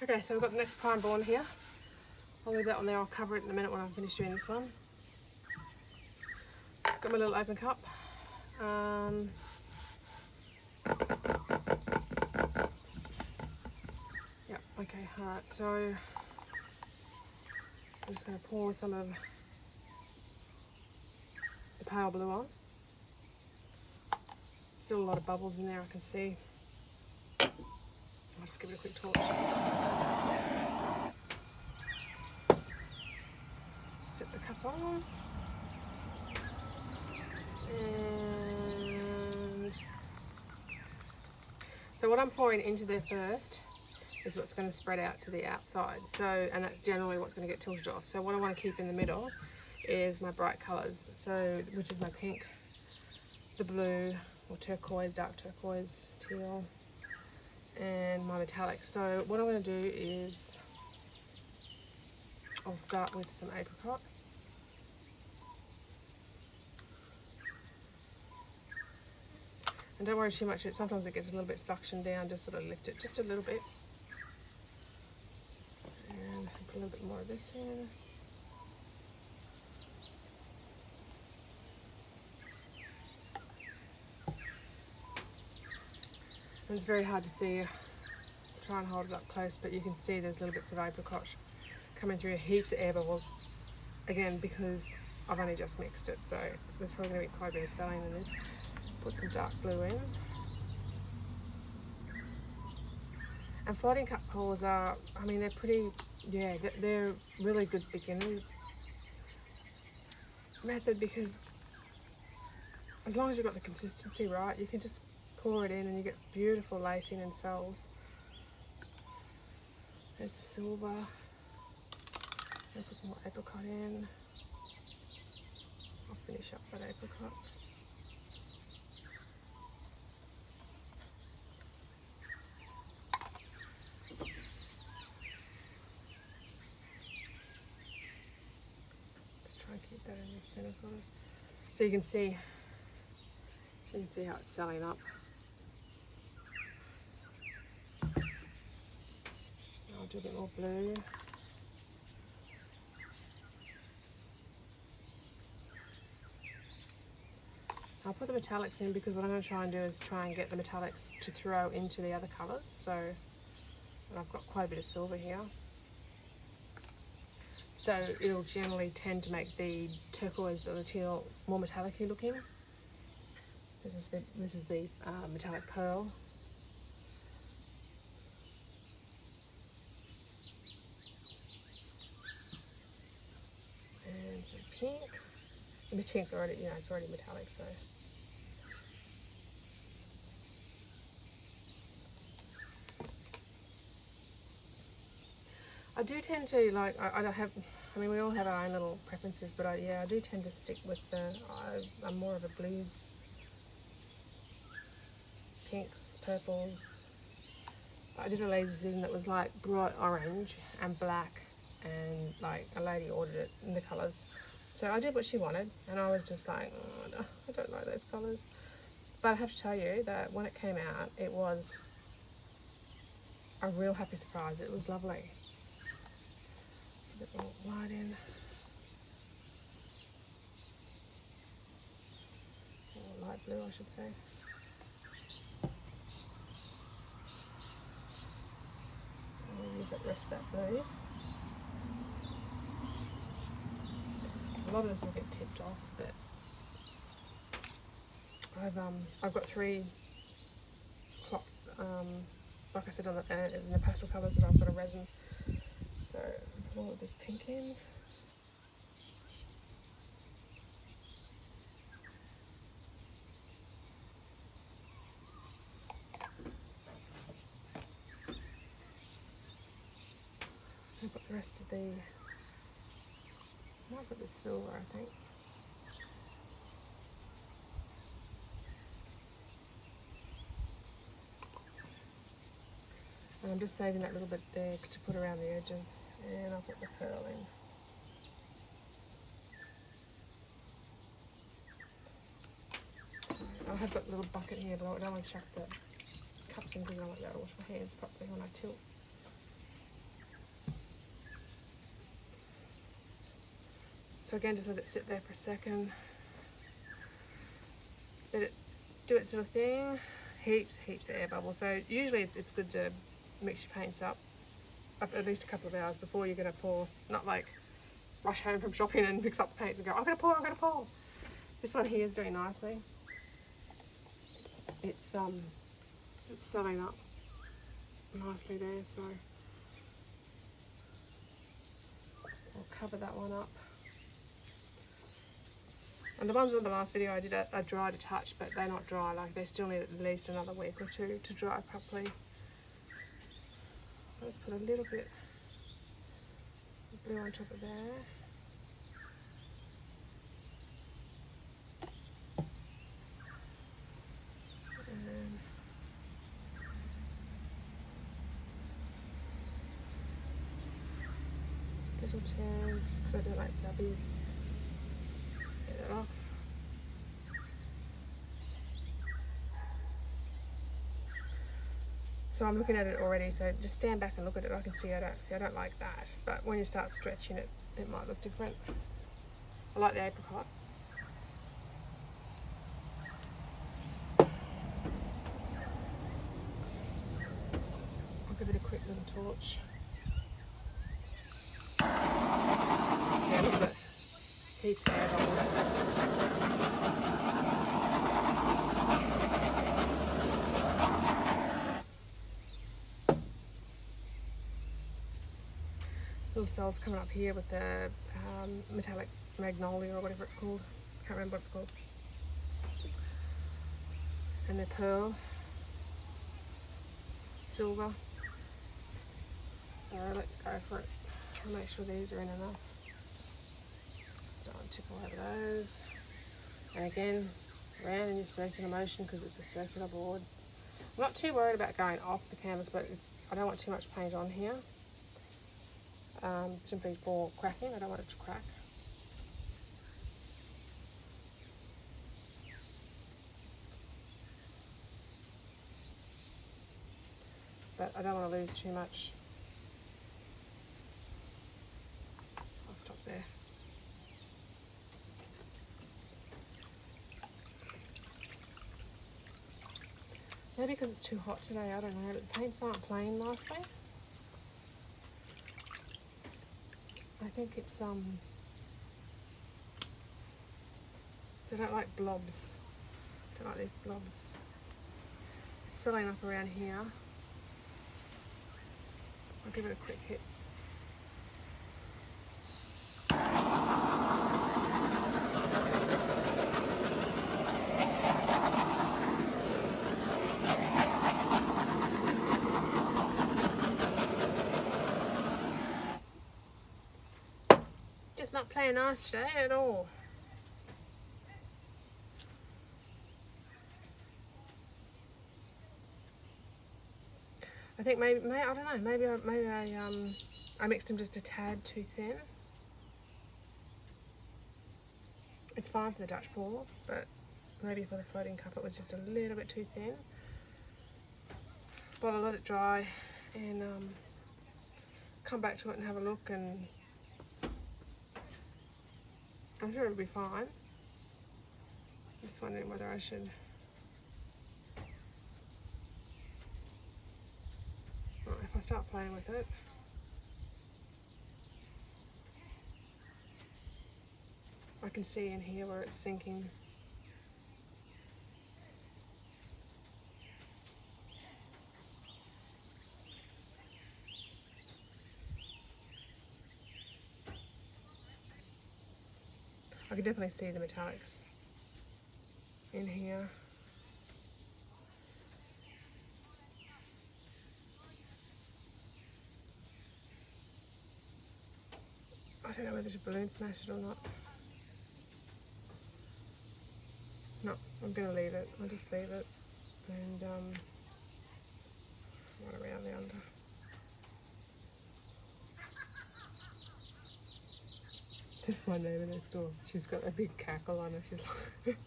Okay, so we've got the next prime born here. I'll leave that one there, I'll cover it in a minute when I'm finished doing this one. Got my little open cup. Yep, okay, alright, so I'm just going to pour some of the pale blue on. Still a lot of bubbles in there, I can see. I'll just give it a quick torch. Set the cup on. And so what I'm pouring into there first is what's going to spread out to the outside. So, and that's generally what's going to get tilted off. So what I want to keep in the middle is my bright colours. So, which is my pink, the blue, or turquoise, dark turquoise, teal, and my metallic. So what I'm going to do is I'll start with some apricot. And don't worry too much, sometimes it gets a little bit suctioned down, just sort of lift it just a little bit. And put a little bit more of this in. And it's very hard to see. I'll try and hold it up close, but you can see there's little bits of apricot coming through, heaps of air bubbles. Again, because I've only just mixed it, so there's probably going to be quite a bit of selling in this. Put some dark blue in. And floating cup pours are, I mean, they're pretty, yeah, they're really good beginner method, because as long as you've got the consistency right, you can just pour it in and you get beautiful lating and cells. There's the silver. I'll put some more apricot in. I'll finish up that apricot. Keep that in the center sort of. So you can see how it's selling up. I'll do a bit more blue. I'll put the metallics in because what I'm going to try and do is try and get the metallics to throw into the other colours. So, and I've got quite a bit of silver here. So it'll generally tend to make the turquoise or the teal more metallic-y looking. This is the metallic pearl. And some pink. And the pink's already, it's already metallic, so. I do tend to like, I mean we all have our own little preferences, but I do tend to stick with I'm more of a blues, pinks, purples. I did a laser zoom that was like bright orange and black, and like a lady ordered it in the colours. So I did what she wanted, and I was just like, oh, no, I don't know those colours. But I have to tell you that when it came out, it was a real happy surprise. It was lovely. A bit more light in. Or light blue, I should say. And we'll use the rest of that blue. A lot of this will get tipped off, but I've got 3 cloths, like I said, in the pastel colours that I've got a resin. So put all of this pink in. I've got the rest of the, I've got the silver, I think. And I'm just saving that little bit there to put around the edges, and I'll put the pearl in. I have got a little bucket here, but I don't want to chuck the cups in because I don't want to be able to wash my hands properly when I tilt. So again, just let it sit there for a second. Let it do its little thing. Heaps of air bubbles. So usually it's good to mix your paints up at least a couple of hours before you're going to pour. Not like rush home from shopping and mix up the paints and go, I'm going to pour. This one here is doing nicely. It's settling up nicely there, so I'll cover that one up. And the ones on the last video I did are dry to touch, but they're not dry, like they still need at least another week or two to dry properly. Let's put a little bit of blue on top of there. And little turns, because I don't like dubbies. Get it off. So I'm looking at it already, so just stand back and look at it. I can see I don't like that. But when you start stretching it, it might look different. I like the apricot. I'll give it a quick little torch. Yeah, look at it. Heaps of air bubbles. Little cells coming up here with the metallic magnolia or whatever it's called. Can't remember what it's called. And the pearl, silver. So let's go for it. I'll make sure these are in enough. Don't tip all over those. And again, round in your circular motion because it's a circular board. I'm not too worried about going off the canvas, but I don't want too much paint on here. Simply for cracking, I don't want it to crack. But I don't want to lose too much. I'll stop there. Maybe because it's too hot today, I don't know, but the paints aren't playing nicely. I think it's so I don't like blobs. I don't like these blobs. It's settling up around here. I'll give it a quick hit. Just not playing nice today at all. I think maybe I don't know. Maybe I mixed them just a tad too thin. It's fine for the Dutch pour, but maybe for the floating cup it was just a little bit too thin. But I'll let it dry and come back to it and have a look, and I'm sure it'll be fine. I'm just wondering whether I should. Right, if I start playing with it. I can see in here where it's sinking. I can definitely see the metallics in here. I don't know whether to balloon smash it or not. No, I'm going to leave it. I'll just leave it and right around the under. This is my neighbour next door. She's got a big cackle on her. She's like,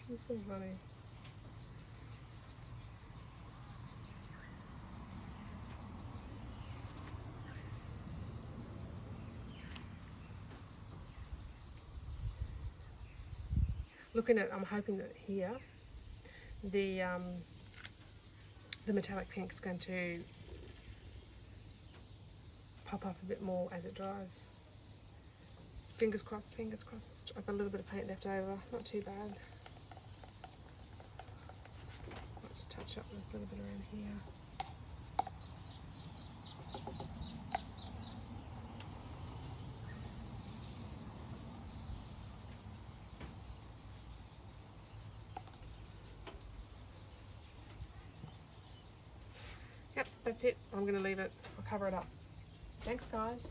she's so funny. looking at, I'm hoping that here, the metallic pink's going to pop up a bit more as it dries. Fingers crossed, fingers crossed. I've got a little bit of paint left over, not too bad. I'll just touch up this little bit around here. Yep, that's it. I'm going to leave it. I'll cover it up. Thanks, guys.